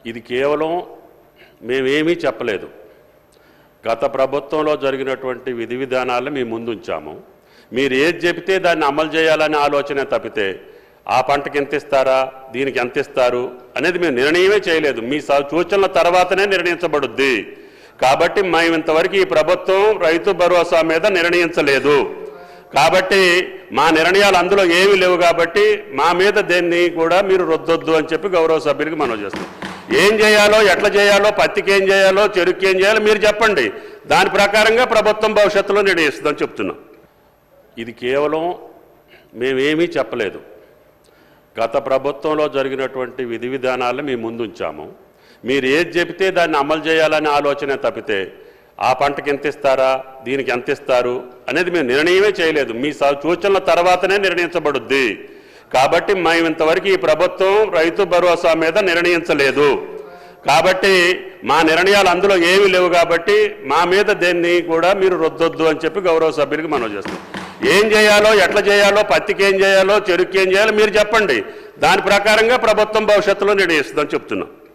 ఇది కేవలం మేమేమీ చెప్పలేదు. గత ప్రభుత్వంలో జరిగినటువంటి విధి విధానాలను మీ ముందు ఉంచాము. మీరు ఏది చెబితే దాన్ని అమలు చేయాలనే ఆలోచన తప్పితే ఆ పంటకి ఎంత ఇస్తారా, దీనికి ఎంత ఇస్తారు అనేది మేము నిర్ణయమే చేయలేదు. మీ సూచనల తర్వాతనే నిర్ణయించబడుద్ది. కాబట్టి మేము ఇంతవరకు ఈ ప్రభుత్వం రైతు భరోసా మీద నిర్ణయించలేదు. కాబట్టి మా నిర్ణయాలు అందులో ఏమీ లేవు. కాబట్టి మా మీద దేన్ని కూడా మీరు రుద్దొద్దు అని చెప్పి గౌరవ సభ్యులకి మనవి చేస్తాం. ఏం చేయాలో, ఎట్లా చేయాలో, పత్తికి ఏం చేయాలో, చెరుకు ఏం చేయాలో మీరు చెప్పండి. దాని ప్రకారంగా ప్రభుత్వం భవిష్యత్తులో నిర్ణయిస్తుందని చెప్తున్నాం. ఇది కేవలం మేమేమీ చెప్పలేదు. గత ప్రభుత్వంలో జరిగినటువంటి విధి విధానాలను మీ ముందు ఉంచాము. మీరు ఏది చెబితే దాన్ని అమలు చేయాలనే ఆలోచన తప్పితే ఆ పంటకి ఎంత ఇస్తారా, దీనికి ఎంత ఇస్తారు అనేది మేము నిర్ణయమే చేయలేదు. మీ సూచనల తర్వాతనే నిర్ణయించబడుద్ది. కాబట్టి మేము ఇంతవరకు ఈ ప్రభుత్వం రైతు భరోసా మీద నిర్ణయించలేదు. కాబట్టి మా నిర్ణయాలు అందులో ఏమీ లేవు. కాబట్టి మా మీద దేన్ని కూడా మీరు రుద్దొద్దు అని చెప్పి గౌరవ సభ్యులకి మనవి చేస్తాం. ఏం చేయాలో, ఎట్లా చేయాలో, పత్తికి ఏం చేయాలో, చెరుకు ఏం చేయాలో మీరు చెప్పండి. దాని ప్రకారంగా ప్రభుత్వం భవిష్యత్తులో నిర్ణయిస్తుందని చెప్తున్నాం.